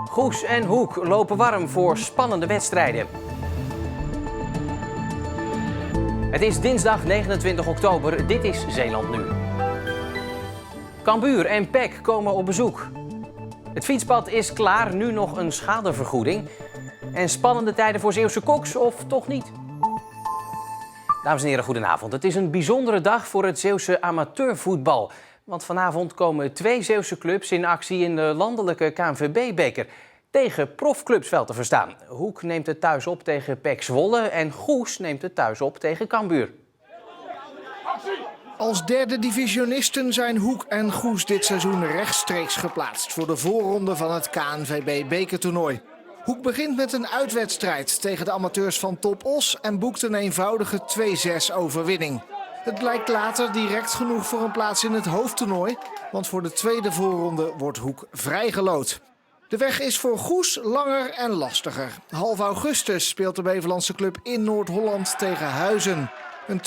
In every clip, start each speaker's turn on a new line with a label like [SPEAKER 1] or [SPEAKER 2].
[SPEAKER 1] Goes en Hoek lopen warm voor spannende wedstrijden. Het is dinsdag 29 oktober, dit is Zeeland Nu. Cambuur en PEC komen op bezoek. Het fietspad is klaar, nu nog een schadevergoeding. En spannende tijden voor Zeeuwse koks, of toch niet? Dames en heren, goedenavond. Het is een bijzondere dag voor het Zeeuwse amateurvoetbal. Want vanavond komen 2 Zeeuwse clubs in actie in de landelijke KNVB-beker. Tegen profclubs wel te verstaan. Hoek neemt het thuis op tegen PEC Zwolle en Goes neemt het thuis op tegen Cambuur.
[SPEAKER 2] Als derde divisionisten zijn Hoek en Goes dit seizoen rechtstreeks geplaatst voor de voorronde van het KNVB-bekertoernooi. Hoek begint met een uitwedstrijd tegen de amateurs van Top Os en boekt een eenvoudige 2-6 overwinning. Het blijkt later direct genoeg voor een plaats in het hoofdtoernooi, want voor de tweede voorronde wordt Hoek vrijgeloot. De weg is voor Goes langer en lastiger. Half augustus speelt de Beverlandse club in Noord-Holland tegen Huizen. Een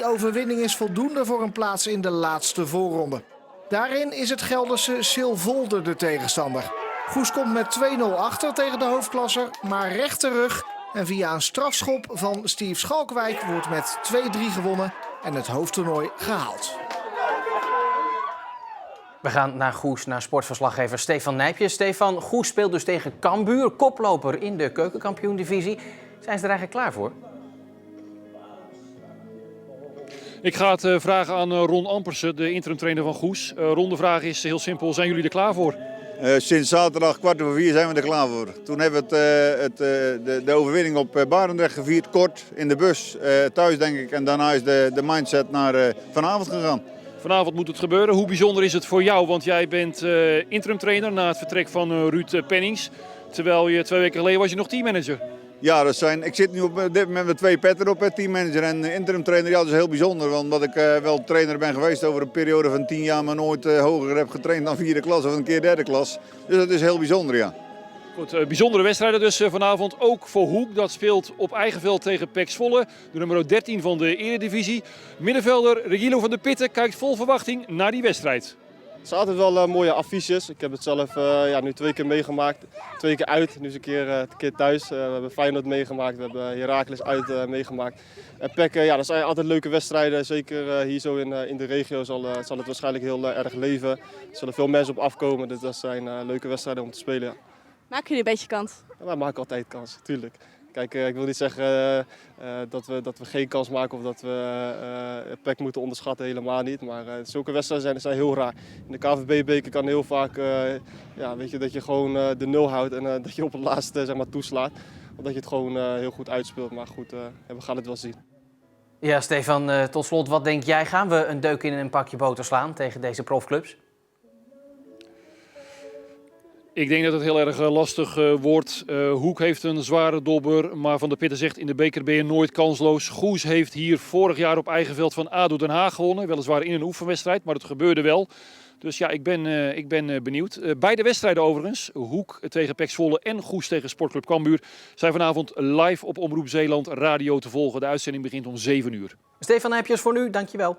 [SPEAKER 2] 2-3 overwinning is voldoende voor een plaats in de laatste voorronde. Daarin is het Gelderse Silvolde de tegenstander. Goes komt met 2-0 achter tegen de hoofdklasser, maar recht terug. En via een strafschop van Steve Schalkwijk wordt met 2-3 gewonnen en het hoofdtoernooi gehaald.
[SPEAKER 1] We gaan naar Goes, naar sportverslaggever Stefan Nijpjes. Stefan, Goes speelt dus tegen Cambuur, koploper in de keukenkampioen-divisie. Zijn ze er eigenlijk klaar voor?
[SPEAKER 3] Ik ga het vragen aan Ron Ampersen, de interimtrainer van Goes. Ron, de vraag is heel simpel, zijn jullie er klaar voor?
[SPEAKER 4] Sinds zaterdag 3:15 zijn we er klaar voor. Toen hebben we de overwinning op Barendrecht gevierd, kort in de bus, thuis denk ik. En daarna is de mindset naar vanavond gegaan.
[SPEAKER 3] Vanavond moet het gebeuren. Hoe bijzonder is het voor jou? Want jij bent interimtrainer na het vertrek van Ruud Pennings. Terwijl je 2 weken geleden was je nog teammanager.
[SPEAKER 4] Ja, ik zit nu op dit moment met 2 petten op, teammanager en interim trainer. Ja, dat is heel bijzonder, want omdat ik wel trainer ben geweest over een periode van 10 jaar, maar nooit hoger heb getraind dan 4e klas of een keer 3e klas. Dus dat is heel bijzonder, ja.
[SPEAKER 3] Goed, bijzondere wedstrijden dus vanavond, ook voor Hoek. Dat speelt op eigen veld tegen PEC Zwolle, de nummer 13 van de Eredivisie. Middenvelder Regilo van der Pitten kijkt vol verwachting naar die wedstrijd.
[SPEAKER 5] Het zijn altijd wel mooie affiches. Ik heb het zelf nu 2 keer meegemaakt. 2 keer uit, nu eens een keer thuis. We hebben Feyenoord meegemaakt, we hebben Heracles uit meegemaakt. En PEC, dat zijn altijd leuke wedstrijden. Zeker hier zo in de regio zal het waarschijnlijk heel erg leven. Er zullen veel mensen op afkomen, dus dat zijn leuke wedstrijden om te spelen. Ja.
[SPEAKER 6] Maken jullie een beetje kans?
[SPEAKER 5] Ja, wij maken altijd kans, natuurlijk. Kijk, ik wil niet zeggen dat we geen kans maken of dat we PEC moeten onderschatten, helemaal niet. Maar zulke wedstrijden zijn heel raar. In de KNVB-beker kan heel vaak dat je gewoon de 0 houdt en dat je op het laatste toeslaat. Omdat je het gewoon heel goed uitspeelt. Maar goed, we gaan het wel zien.
[SPEAKER 1] Ja, Stefan, tot slot, wat denk jij? Gaan we een deuk in een pakje boter slaan tegen deze profclubs?
[SPEAKER 3] Ik denk dat het heel erg lastig wordt. Hoek heeft een zware dobber, maar Van der Pitten zegt in de beker ben je nooit kansloos. Goes heeft hier vorig jaar op eigen veld van ADO Den Haag gewonnen. Weliswaar in een oefenwedstrijd, maar het gebeurde wel. Dus ja, ik ben benieuwd. Beide wedstrijden overigens, Hoek tegen PEC Zwolle en Goes tegen Sportclub Cambuur, zijn vanavond live op Omroep Zeeland Radio te volgen. De uitzending begint om 7 uur.
[SPEAKER 1] Stefan Nijpjes voor nu, dankjewel.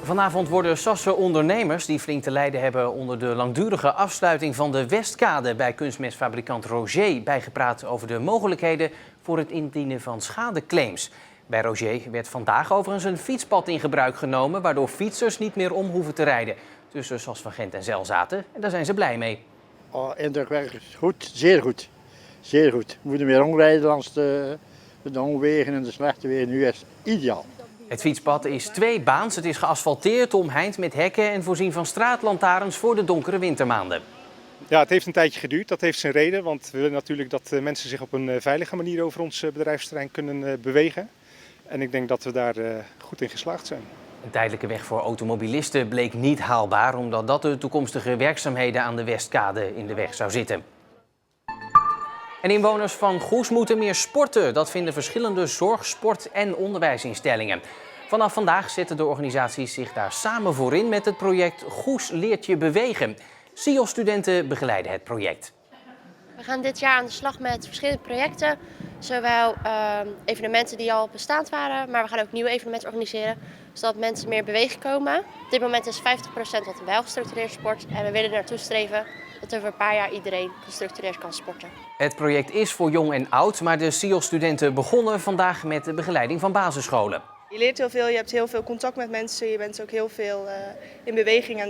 [SPEAKER 1] Vanavond worden Sasse ondernemers die flink te lijden hebben onder de langdurige afsluiting van de Westkade bij kunstmestfabrikant Roger bijgepraat over de mogelijkheden voor het indienen van schadeclaims. Bij Roger werd vandaag overigens een fietspad in gebruik genomen, waardoor fietsers niet meer om hoeven te rijden tussen Sas van Gent en Zelzaten. En daar zijn ze blij mee.
[SPEAKER 7] Oh, indrukwekkend. Goed, zeer goed. Zeer goed. We moeten meer omrijden langs de omwegen en de slechte wegen. Nu is het ideaal.
[SPEAKER 1] Het fietspad is 2 baans. Het is geasfalteerd, omheind met hekken en voorzien van straatlantaarns voor de donkere wintermaanden.
[SPEAKER 8] Ja, het heeft een tijdje geduurd. Dat heeft zijn reden, want we willen natuurlijk dat mensen zich op een veilige manier over ons bedrijfsterrein kunnen bewegen. En ik denk dat we daar goed in geslaagd zijn.
[SPEAKER 1] Een tijdelijke weg voor automobilisten bleek niet haalbaar, omdat dat de toekomstige werkzaamheden aan de Westkade in de weg zou zitten. En inwoners van Goes moeten meer sporten. Dat vinden verschillende zorg-, sport- en onderwijsinstellingen. Vanaf vandaag zetten de organisaties zich daar samen voor in met het project Goes leert je bewegen. SIOS-studenten begeleiden het project.
[SPEAKER 9] We gaan dit jaar aan de slag met verschillende projecten.
[SPEAKER 6] Zowel evenementen die al bestaand waren, maar we gaan ook nieuwe evenementen organiseren. Zodat mensen meer in beweging komen. Op dit moment is 50% wat wel gestructureerd sport. En we willen er naartoe streven dat over een paar jaar iedereen gestructureerd kan sporten.
[SPEAKER 1] Het project is voor jong en oud, maar de SIOS-studenten begonnen vandaag met de begeleiding van basisscholen.
[SPEAKER 9] Je leert heel veel, je hebt heel veel contact met mensen, je bent ook heel veel in beweging en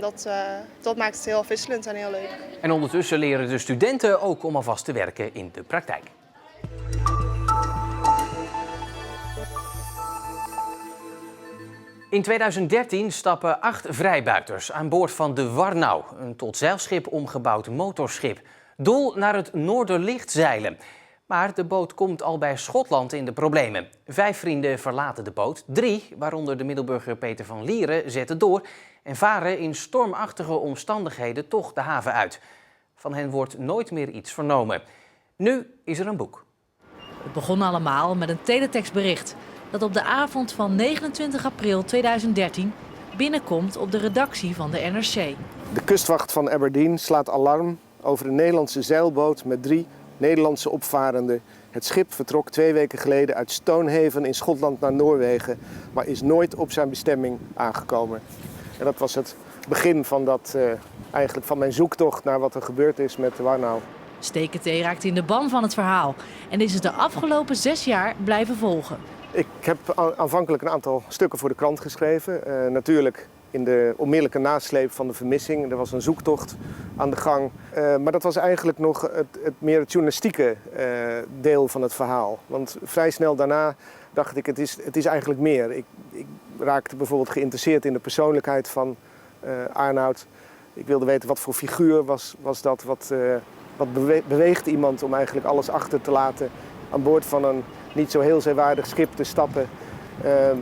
[SPEAKER 9] dat maakt het heel afwisselend en heel leuk.
[SPEAKER 1] En ondertussen leren de studenten ook om alvast te werken in de praktijk. In 2013 stappen 8 vrijbuiters aan boord van de Warnau, een tot zeilschip omgebouwd motorschip. Doel naar het Noorderlicht zeilen. Maar de boot komt al bij Schotland in de problemen. 5 vrienden verlaten de boot. 3, waaronder de Middelburger Peter van Lieren, zetten door en varen in stormachtige omstandigheden toch de haven uit. Van hen wordt nooit meer iets vernomen. Nu is er een boek.
[SPEAKER 10] Het begon allemaal met een teletextbericht dat op de avond van 29 april 2013 binnenkomt op de redactie van de NRC.
[SPEAKER 11] De kustwacht van Aberdeen slaat alarm over een Nederlandse zeilboot met 3 Nederlandse opvarenden. Het schip vertrok 2 weken geleden uit Stonehaven in Schotland naar Noorwegen, maar is nooit op zijn bestemming aangekomen. En dat was het begin van, eigenlijk van mijn zoektocht naar wat er gebeurd is met de Warnau.
[SPEAKER 10] Steketee raakt in de ban van het verhaal en is het de afgelopen 6 jaar blijven volgen.
[SPEAKER 11] Ik heb aanvankelijk een aantal stukken voor de krant geschreven. Natuurlijk in de onmiddellijke nasleep van de vermissing. Er was een zoektocht aan de gang. Maar dat was eigenlijk nog het journalistieke deel van het verhaal. Want vrij snel daarna dacht ik, het is eigenlijk meer. Ik raakte bijvoorbeeld geïnteresseerd in de persoonlijkheid van Arnoud. Ik wilde weten wat voor figuur was dat. Wat beweegt iemand om eigenlijk alles achter te laten aan boord van een niet zo heel zeewaardig schip te stappen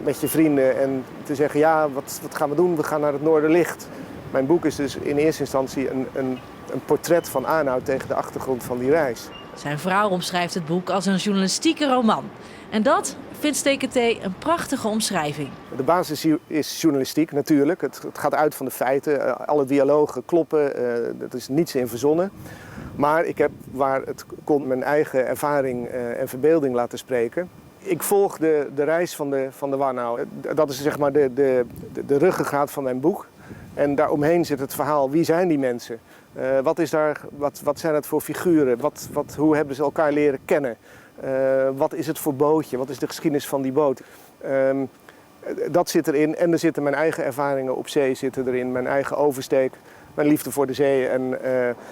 [SPEAKER 11] met je vrienden en te zeggen, ja, wat gaan we doen? We gaan naar het Noorderlicht. Mijn boek is dus in eerste instantie een portret van Arnoud tegen de achtergrond van die reis.
[SPEAKER 10] Zijn vrouw omschrijft het boek als een journalistieke roman. En dat vindt Steketee een prachtige omschrijving.
[SPEAKER 11] De basis is journalistiek natuurlijk. Het gaat uit van de feiten. Alle dialogen kloppen. Er is niets in verzonnen. Maar ik heb waar het kon mijn eigen ervaring en verbeelding laten spreken. Ik volg de reis van de Warnau. Dat is zeg maar de ruggengraat van mijn boek. En daaromheen zit het verhaal. Wie zijn die mensen? Wat zijn het voor figuren? Hoe hebben ze elkaar leren kennen? Wat is het voor bootje? Wat is de geschiedenis van die boot? Dat zit erin. En er zitten mijn eigen ervaringen op zee zitten erin. Mijn eigen oversteek. Mijn liefde voor de zee. En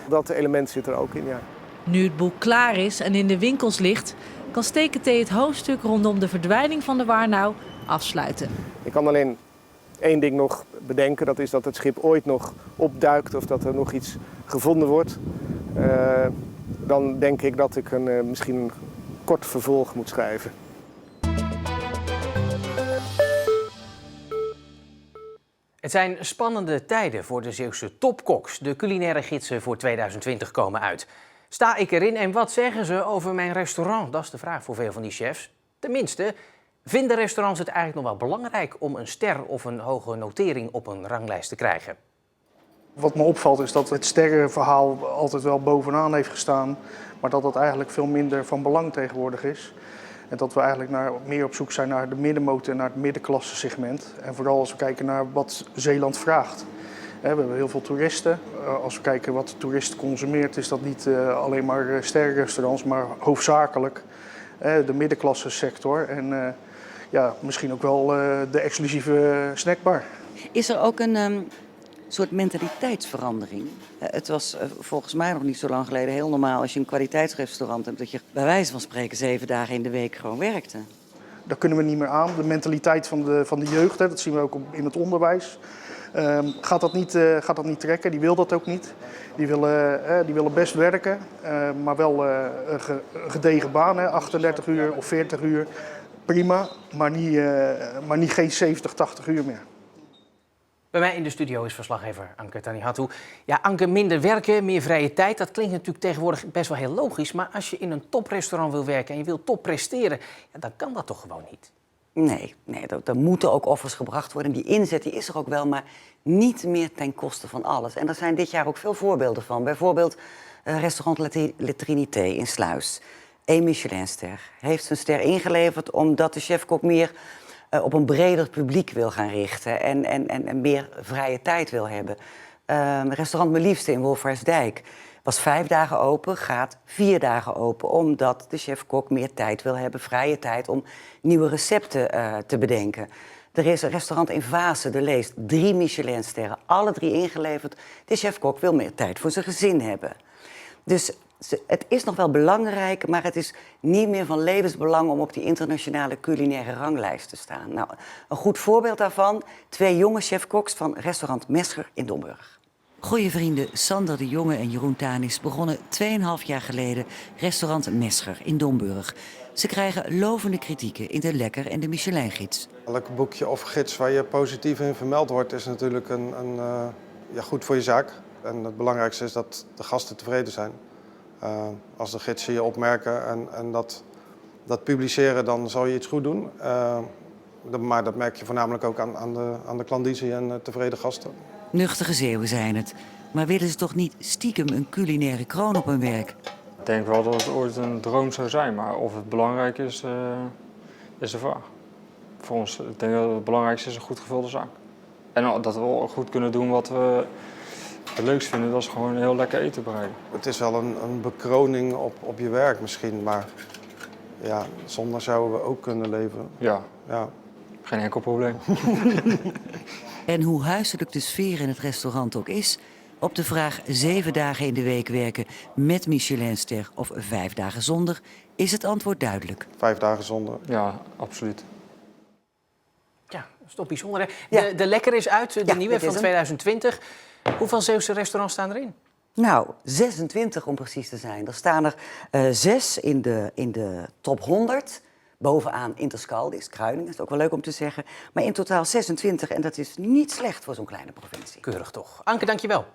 [SPEAKER 11] dat element zit er ook in, ja.
[SPEAKER 10] Nu het boek klaar is en in de winkels ligt, kan Steketee het hoofdstuk rondom de verdwijning van de Warnau afsluiten.
[SPEAKER 11] Ik kan alleen 1 ding nog bedenken. Dat is dat het schip ooit nog opduikt of dat er nog iets gevonden wordt. Dan denk ik dat ik misschien een kort vervolg moet schrijven.
[SPEAKER 1] Het zijn spannende tijden voor de Zeeuwse topkoks. De culinaire gidsen voor 2020 komen uit. Sta ik erin en wat zeggen ze over mijn restaurant? Dat is de vraag voor veel van die chefs. Tenminste, vinden restaurants het eigenlijk nog wel belangrijk om een ster of een hoge notering op een ranglijst te krijgen?
[SPEAKER 12] Wat me opvalt is dat het sterrenverhaal altijd wel bovenaan heeft gestaan, maar dat dat eigenlijk veel minder van belang tegenwoordig is. En dat we eigenlijk meer op zoek zijn naar de middenmoot en naar het middenklasse segment. En vooral als we kijken naar wat Zeeland vraagt. We hebben heel veel toeristen. Als we kijken wat de toerist consumeert, is dat niet alleen maar sterrenrestaurants, maar hoofdzakelijk de middenklasse sector. En misschien ook wel de exclusieve snackbar.
[SPEAKER 13] Is er ook een soort mentaliteitsverandering? Het was volgens mij nog niet zo lang geleden heel normaal als je een kwaliteitsrestaurant hebt, dat je bij wijze van spreken 7 dagen in de week gewoon werkte.
[SPEAKER 12] Daar kunnen we niet meer aan. De mentaliteit van de jeugd, dat zien we ook in het onderwijs. Gaat dat niet trekken, die wil dat ook niet. Die willen best werken, maar wel een gedegen baan, 38 uur of 40 uur. Prima, maar niet geen 70, 80 uur meer.
[SPEAKER 1] Bij mij in de studio is verslaggever Anke Tanihatu. Ja, Anke, minder werken, meer vrije tijd. Dat klinkt natuurlijk tegenwoordig best wel heel logisch. Maar als je in een toprestaurant wil werken en je wilt top presteren, ja, dan kan dat toch gewoon niet?
[SPEAKER 13] Nee, er moeten ook offers gebracht worden. Die inzet die is er ook wel, maar niet meer ten koste van alles. En er zijn dit jaar ook veel voorbeelden van. Bijvoorbeeld restaurant Le Trinité in Sluis. 1 Michelinster. Heeft zijn ster ingeleverd omdat de chef-kok meer op een breder publiek wil gaan richten en meer vrije tijd wil hebben. Restaurant Mijn Liefste in Wolfgaartsdijk was 5 dagen open, gaat 4 dagen open, omdat de chef-kok meer tijd wil hebben, vrije tijd om nieuwe recepten te bedenken. Er is een restaurant in Vaassen, de Leest, 3 Michelinsterren, alle 3 ingeleverd. De chef-kok wil meer tijd voor zijn gezin hebben. Dus het is nog wel belangrijk, maar het is niet meer van levensbelang om op die internationale culinaire ranglijst te staan. Nou, een goed voorbeeld daarvan, 2 jonge chef-koks van restaurant Mescher in Domburg. Goeie vrienden Sander de Jonge en Jeroen Tanis begonnen 2,5 jaar geleden restaurant Mescher in Domburg. Ze krijgen lovende kritieken in de Lekker en de Michelin-gids.
[SPEAKER 14] Elk boekje of gids waar je positief in vermeld wordt is natuurlijk goed voor je zaak. En het belangrijkste is dat de gasten tevreden zijn. Als de gidsen je opmerken en dat publiceren, dan zal je iets goed doen. Maar dat merk je voornamelijk ook aan de klandizie en tevreden gasten.
[SPEAKER 13] Nuchtige Zeeuwen zijn het. Maar willen ze toch niet stiekem een culinaire kroon op hun werk?
[SPEAKER 15] Ik denk wel dat het ooit een droom zou zijn, maar of het belangrijk is, is de vraag. Voor ons, ik denk dat het belangrijkste is een goed gevulde zaak. En dat we goed kunnen doen wat we het leukst vinden, dat is gewoon heel lekker eten bereiden.
[SPEAKER 14] Het is wel een bekroning op je werk misschien, maar ja, zonder zouden we ook kunnen leven.
[SPEAKER 15] Ja,
[SPEAKER 14] ja.
[SPEAKER 15] Geen enkel probleem.
[SPEAKER 13] En hoe huiselijk de sfeer in het restaurant ook is, op de vraag 7 dagen in de week werken met Michelinster of 5 dagen zonder, is het antwoord duidelijk.
[SPEAKER 14] 5 dagen zonder.
[SPEAKER 15] Ja, absoluut.
[SPEAKER 1] Ja, dat is toch bijzonder. Hè? De Lekker is uit, de nieuwe van 2020. Hoeveel Zeeuwse restaurants staan erin?
[SPEAKER 13] Nou, 26 om precies te zijn. Er staan er 6 in de top 100. Bovenaan Interscaldis, Kruiningen, is ook wel leuk om te zeggen. Maar in totaal 26 en dat is niet slecht voor zo'n kleine provincie.
[SPEAKER 1] Keurig toch. Anke, dank je wel.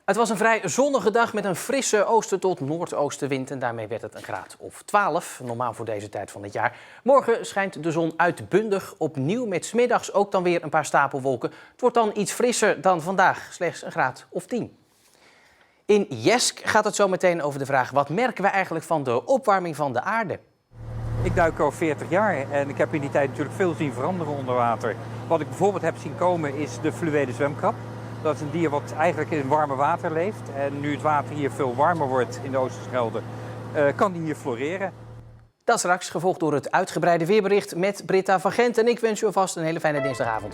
[SPEAKER 1] Het was een vrij zonnige dag met een frisse oosten tot noordoostenwind. En daarmee werd het een graad of 12, normaal voor deze tijd van het jaar. Morgen schijnt de zon uitbundig opnieuw met 's middags ook dan weer een paar stapelwolken. Het wordt dan iets frisser dan vandaag, slechts een graad of 10. In Jesk gaat het zo meteen over de vraag: wat merken we eigenlijk van de opwarming van de aarde?
[SPEAKER 16] Ik duik al 40 jaar en ik heb in die tijd natuurlijk veel zien veranderen onder water. Wat ik bijvoorbeeld heb zien komen is de fluwelen zwemkrab. Dat is een dier wat eigenlijk in warme water leeft. En nu het water hier veel warmer wordt in de Oosterschelde, kan die hier floreren.
[SPEAKER 1] Dat straks, gevolgd door het uitgebreide weerbericht met Britta van Gent. En ik wens u alvast een hele fijne dinsdagavond.